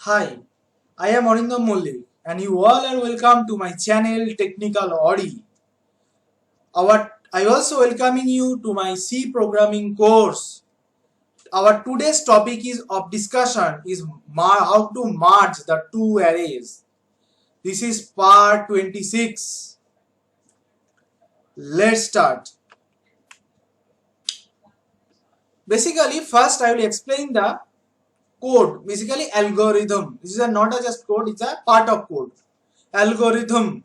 Hi, I am Arindam Molli and you all are welcome to my channel Technical Audi. I also welcoming you to my C programming course. Our today's topic is of discussion is how to merge the two arrays. This is part 26. Let's start. Basically, first I will explain the code, basically algorithm. This is not a just code, it's a part of code. Algorithm.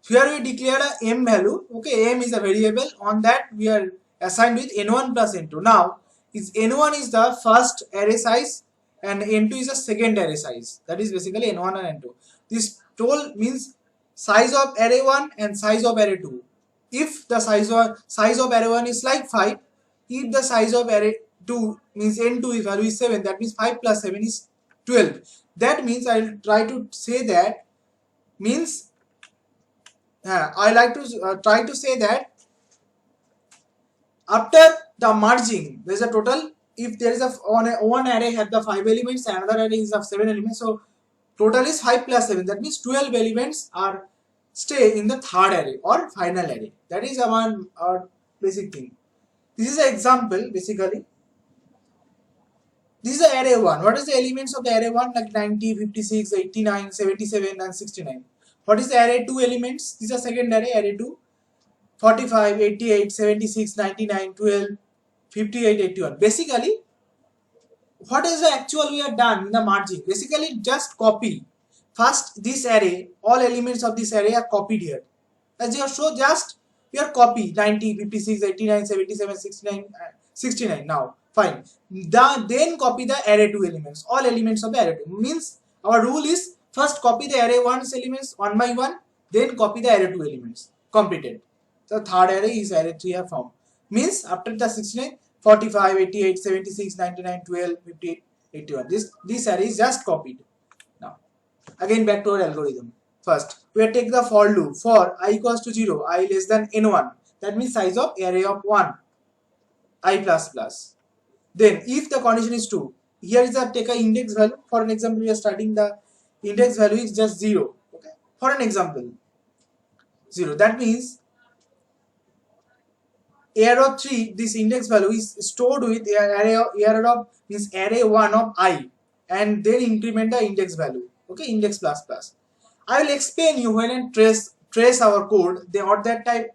Here we declare a m value. Okay, m is a variable. On that we are assigned with n1 plus n2. Now, is n1 is the first array size and n2 is the second array size. That is basically n1 and n2. This total means size of array 1 and size of array 2. If the size of array 1 is like 5, if the size of array 2 means n2 is value is 7, that means 5 plus 7 is 12. That means I will try to say that means I like to try to say that after the merging there is a total, if there is one array has the 5 elements, another array is of 7 elements, so total is 5 plus 7, that means 12 elements are stay in the third array or final array. That is our basic thing. This is an example. Basically this is the array 1. What is the elements of the array 1? Like 90, 56, 89, 77 and 69. What is the array 2 elements? This is a second array 2. 45, 88, 76, 99, 12, 58, 81. Basically, what is the actual we have done in the merging? Basically, just copy. First, this array, all elements of this array are copied here. As you show, just here copy 90, 56, 89, 77, 69, 69. Now, fine. Then copy the array 2 elements. All elements of the array 2. Means our rule is first copy the array 1's elements one by one, then copy the array 2 elements. Completed. The third array is array 3 have formed. Means after the 69, 45, 88, 76, 99, 12, 58, 81. This array is just copied. Now, again back to our algorithm. First, we take the for loop. For I equals to 0, I less than n1. That means size of array of 1, I plus plus. Then, if the condition is 2, here is a take a index value. For an example, we are starting the index value is just 0. Okay. For an example, 0. That means array of 3, this index value is stored with array of means array 1 of I, and then increment the index value. Okay, index plus plus. I will explain you when I trace our code. Then at that time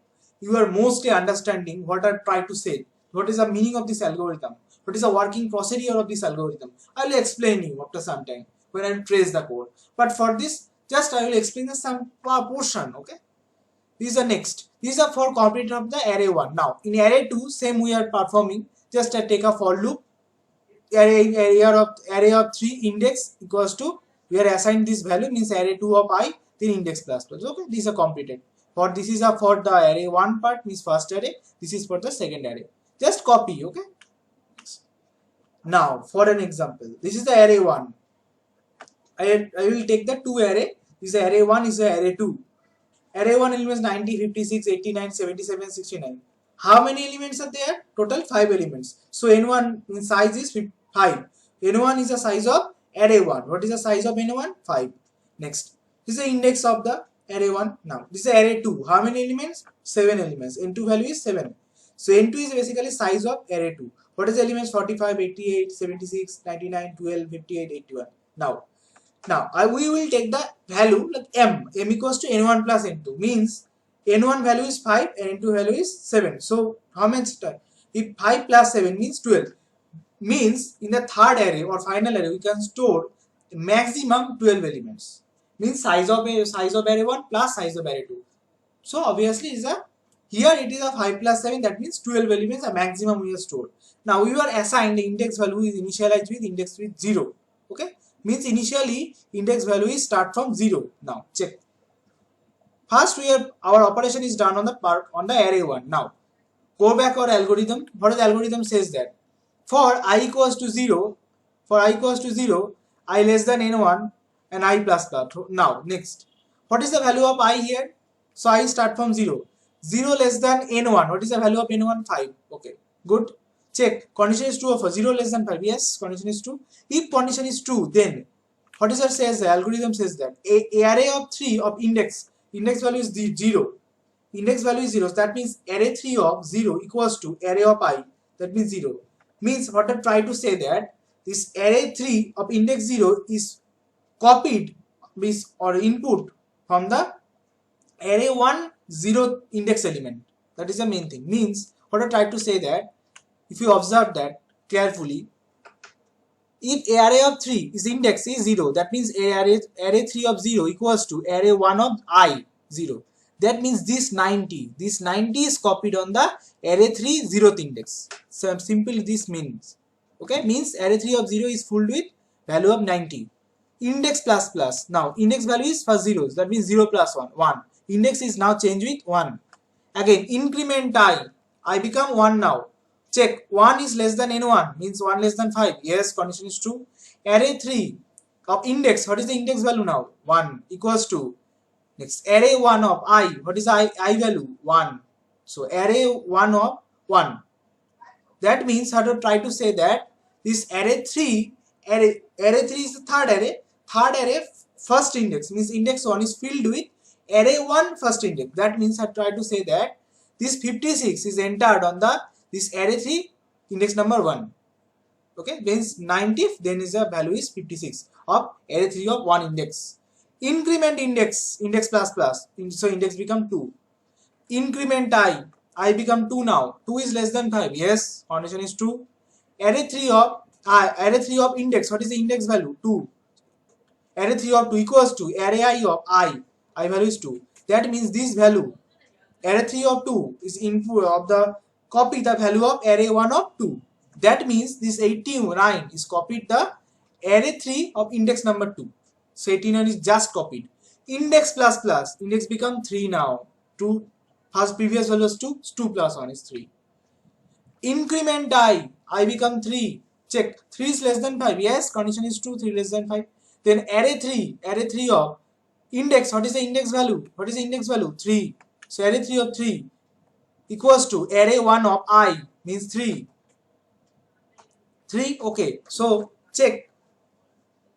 you are mostly understanding what I try to say. What is the meaning of this algorithm? What is the working procedure of this algorithm? I will explain you after some time when I trace the code. But for this, just I will explain the some portion. Okay. These are next. These are for completion of the array 1. Now, in array 2, same we are performing. Just take a for loop. Array of 3 index equals to, we are assigned this value means array 2 of I, then index plus plus. Okay, these are completed. For this is for the array 1 part means first array. This is for the second array. Just copy. Okay. Now, for an example, this is the array 1. I will take the 2 array. This array 1 is the array 2. Array 1 elements 90, 56, 89, 77, 69. How many elements are there? Total 5 elements. So n1 in size is 5. n1 is the size of array 1. What is the size of n1? 5. Next. This is the index of the array 1. Now, this is array 2. How many elements? 7 elements. n2 value is 7. So n2 is basically size of array 2. What is the elements? 45, 88, 76, 99, 12, 58, 81. Now, we will take the value like m equals to n1 plus n2, means n1 value is 5 and n2 value is 7. So how much? If 5 plus 7 means 12, means in the third array or final array we can store maximum 12 elements, means size of array 1 plus size of array 2. So obviously is a, here it is a 5 plus 7, that means 12 elements a maximum we have stored. Now we are assigned the index value is initialized with index with 0. Okay. Means initially index value is start from 0. Now check. First our operation is done on the array 1. Now go back our algorithm. What is the algorithm says that for I equals to 0, I less than n1 and I plus plus. Now next, what is the value of I here? So I start from 0. 0 less than n1. What is the value of n1? 5. Okay, good. Check. Condition is true or false. 0 less than 5. Yes, condition is true. If condition is true, then what is that says? The algorithm says that a array of 3 of index value is the 0. Index value is 0. So that means array 3 of 0 equals to array of I. That means 0. Means what I try to say that this array 3 of index 0 is copied means or input from the array 1 0 index element. That is the main thing. Means what I try to say that if you observe that carefully, if array of 3 is index is 0, that means array 3 of 0 equals to array 1 of I 0. That means this 90 is copied on the array 3 0th index. So simply this means, okay, means array 3 of 0 is filled with value of 90. Index plus plus, now index value is first zeros, that means 0 plus 1 1. Index is now changed with 1. Again increment I become 1 now. Check 1 is less than n1 means 1 less than 5. Yes, condition is true. Array 3 of index, what is the index value now? 1 equals to next array 1 of I, what is I value? 1. So array 1 of 1. That means how to try to say that this array 3 is the third array first index means index 1 is filled with array 1 first index. That means I try to say that this 56 is entered on the this array 3 index number 1. Okay, means 90, then is the value is 56 of array 3 of 1 index. Increment index plus plus, so index become 2. Increment I become 2 now. 2 is less than 5. Yes, condition is true. Array 3 of index, what is the index value? 2. Array 3 of 2 equals to array I of I value is 2. That means this value array 3 of 2 is input of the copy the value of array 1 of 2. That means this 89 is copied the array 3 of index number 2. So 89 is just copied. Index plus plus, index become 3 now. 2 has previous value was 2, 2 plus 1 is 3. Increment I become 3. Check 3 is less than 5. Yes, condition is true, 3 less than 5. Then array 3 of index, what is the index value? What is the index value? 3. So array 3 of 3 equals to array 1 of I means 3. 3, okay. So check.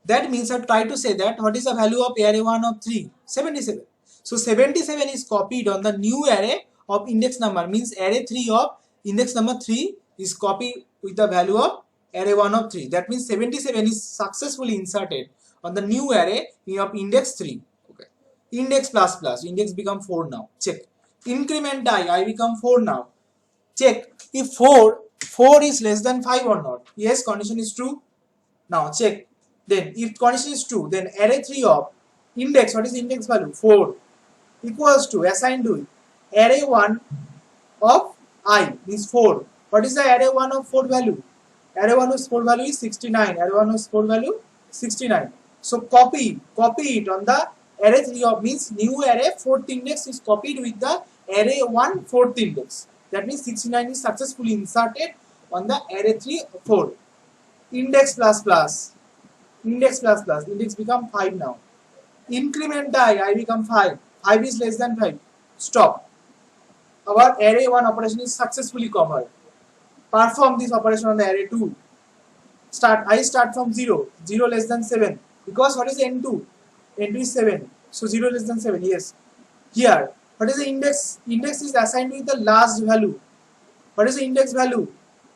That means I try to say that what is the value of array 1 of 3? 77. So 77 is copied on the new array of index number, means array 3 of index number 3 is copied with the value of array 1 of 3. That means 77 is successfully inserted on the new array of index 3. Okay. Index plus plus, index become 4 now. Check. Increment I become 4 now. Check if 4 is less than 5 or not. Yes, condition is true. Now check. Then if condition is true, then array 3 of index, what is the index value? 4 equals to assigned to array 1 of I is 4. What is the array 1 of 4 value? Array 1 of 4 value is 69. Array 1 of 4 value 69. So copy it on the array 3 of means new array 4th index is copied with the array 1 4th index. That means 69 is successfully inserted on the array 3 4. Index plus plus. Index become 5 now. Increment I become 5. 5 is less than 5. Stop. Our array 1 operation is successfully covered. Perform this operation on the array 2. I start from 0. 0 less than 7. Because what is n2? N2 is 7. So 0 less than 7. Yes. Here, what is the index? Index is assigned with the last value. What is the index value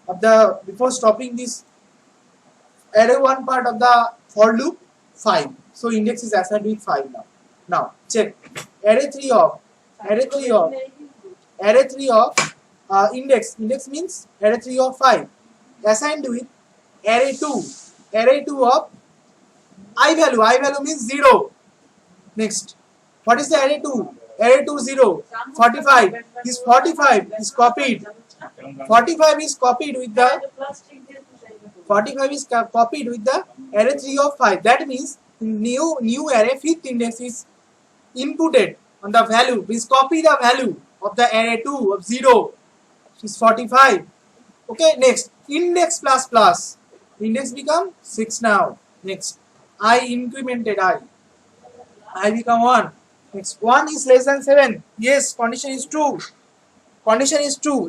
of the before stopping this array 1 part of the for loop? 5. So index is assigned with 5 now. Now check. Array 3 of index means array 3 of 5 assigned with array 2 of I value means 0. Next, what is the array 2? Array 2 0. 45 is copied. 45 is copied with the array 3 of 5. That means new array 5th index is inputted on the value, means copy the value of the array 2 of 0, which is 45. Okay, next index plus plus, index become 6 now. Next, I incremented I become 1. Next, 1 is less than 7. Yes, condition is true.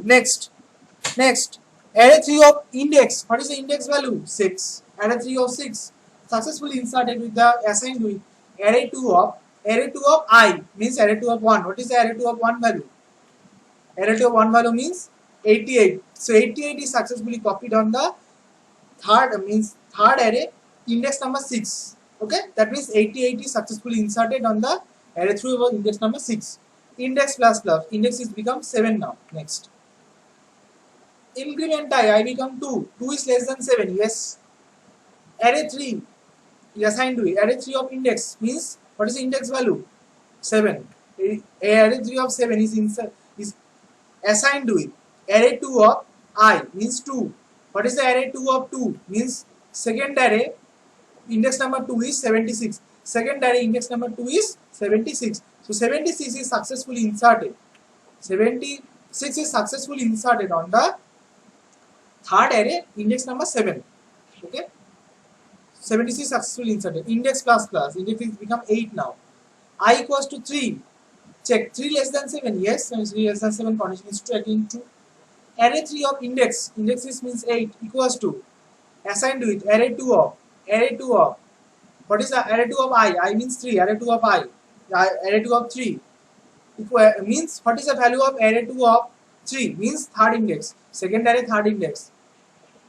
Next, array 3 of index, what is the index value? 6. Array 3 of 6. successfully inserted with the assigned with array 2 of I means array 2 of 1. What is the array 2 of 1 value? Array 2 of 1 value means 88. So 88 is successfully copied on the third array index number 6. Okay, that means 88 is successfully inserted on the array 3 over index number 6. Index plus plus index is become 7 now. Next, increment I become 2. 2 is less than 7. Yes. Array 3 is assigned to it. Array 3 of index means what is the index value? 7. Array 3 of 7 is assigned to it. Array 2 of I means 2. What is the array 2 of 2? Means second array index number 2 is 76. Second array index number 2 is 76. So 76 is successfully inserted. 76 is successfully inserted on the third array index number 7. Okay. 76 successfully inserted. Index plus plus. Index is become 8 now. I equals to 3. Check. 3 less than 7. Yes. 3 less than 7 condition is true. Again true. Array 3 of index. Index is means 8 equals to. Assigned to it. Array 2 of. Array 2 of. What is the array 2 of I? I means 3. Array 2 of I. Array 2 of 3. Means what is the value of array 2 of 3? Means third index. Second array third index.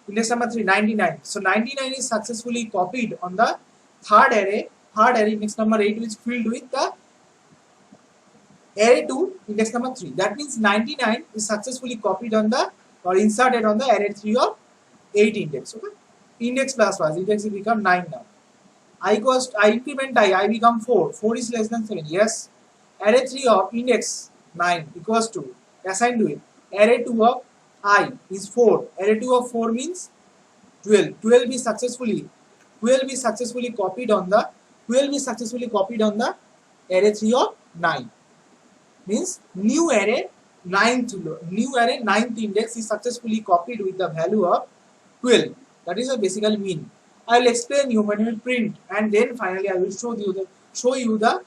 Index number 3, 99. So 99 is successfully copied on the third array index number 8 which filled with the array 2 index number 3. That means 99 is successfully copied on the or inserted on the array 3 of 8 index. Okay? Index plus plus index will become 9 now. I increment I become 4. 4 is less than 7. Yes. Array 3 of index 9 equals to assigned to it. Array 2 of I is 4. Array 2 of 4 means 12. 12 is successfully copied on the array 3 of 9. Means new array 9th index is successfully copied with the value of 12. That is a basically mean. I will explain you when we print, and then finally I will show you the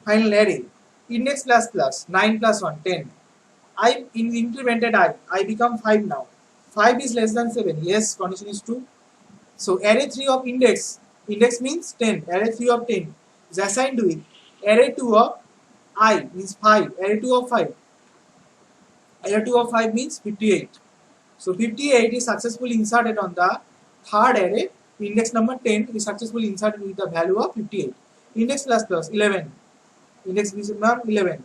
final array. Index plus plus 9 plus 1 10. I incremented I become 5 now. 5 is less than 7. Yes, condition is true. So array 3 of index means 10. Array 3 of 10 is assigned to it. Array 2 of I means 5. Array 2 of 5. Array 2 of 5 means 58. So 58 is successfully inserted on the third array. Index number 10 is successfully inserted with the value of 58. Index plus plus 11. Index is 11.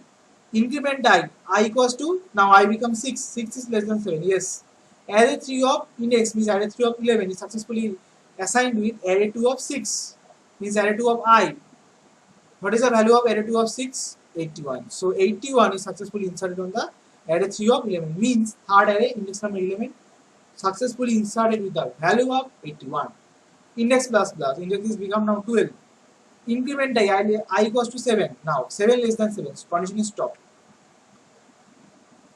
Increment I equals to, now I become 6. 6 is less than 7. Yes. Array 3 of index means array 3 of 11 is successfully assigned with array 2 of 6. Means array 2 of I. What is the value of array 2 of 6? 81. So 81 is successfully inserted on the array 3 of 11. Means third array index number 11 successfully inserted with the value of 81. Index plus plus. Index is become now 12. Increment I equals to 7. Now 7 less than 7. So condition is stop.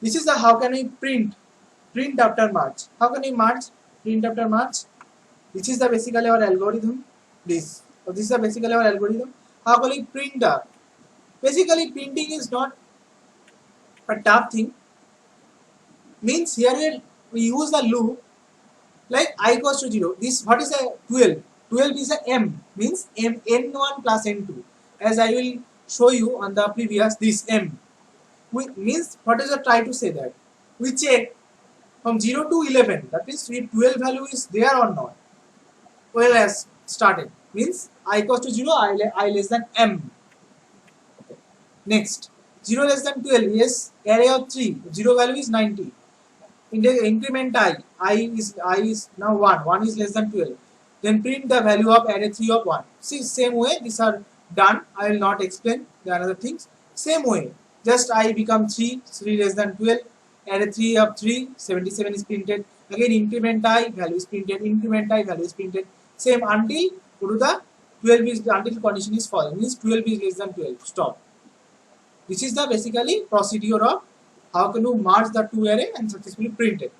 This is the how can we print after merge. How can we merge? Print after merge. This is the basically our algorithm. This. So this is the basically our algorithm. How can we print the? Basically printing is not a tough thing. Means here we use the loop like I equals to 0. This what is a 12? 12 is a m, means n1 plus n2. As I will show you on the previous, this m means what is I try to say that we check from 0 to 11. That means 12 value is there or not. 12 has started, means I equals to 0, I less than m. Okay. Next 0 less than 12. Yes, array of 3. 0 value is 90. In the increment I is now 1. 1 is less than 12. Then print the value of array 3 of 1. See, same way these are done. I will not explain the other things. Same way, just I become 3. 3 less than 12. Array 3 of 3. 77 is printed. Again increment I, value is printed. Increment I, value is printed. Same until go to the 12 is until condition is false. Means 12 is less than 12. Stop. This is the basically procedure of how can you merge the two array and successfully print it.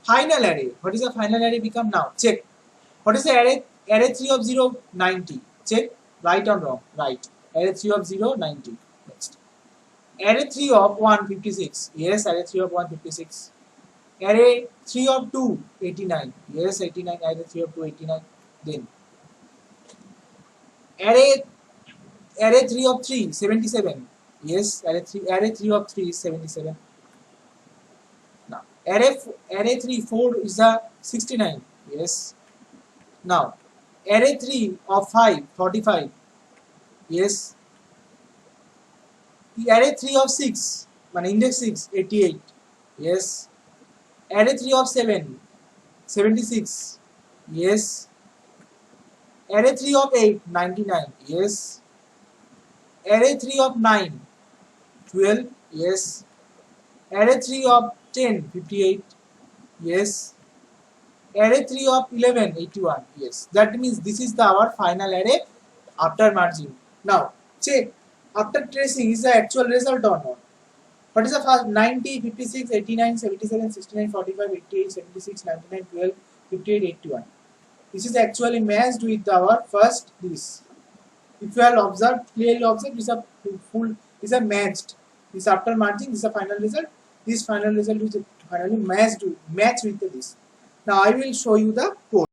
Final array. What is the final array become now? Check. What is the array? Array 3 of 0, 90. Check. Right or wrong? Right. Array 3 of 0, 90. Next. Array 3 of 1, 56. Yes, array 3 of 1, 56. Array 3 of 2, 89. Yes, 89. Array 3 of 2, 89. Then array 3 of 3 77. Yes, array 3 of 3 is 77. Now array 3 4 is a 69. Yes. Now array 3 of 5 45. Yes. The array 3 of 6 index 6 88. Yes. Array 3 of 7 76. Yes. Array 3 of 8 99. Yes. Array 3 of 9 12. Yes. Array 3 of 10 58. Yes. Array 3 of 11 81. Yes. That means this is our final array after merging. Now check after tracing is the actual result or not. What is the first? 90 56 89 77 69 45 88 76 99 12 58 81. This is actually matched with our first this. If you have observed, clearly observed, is a full, is a matched. This after merging is the final result. This final result is finally matched with this. Now I will show you the code.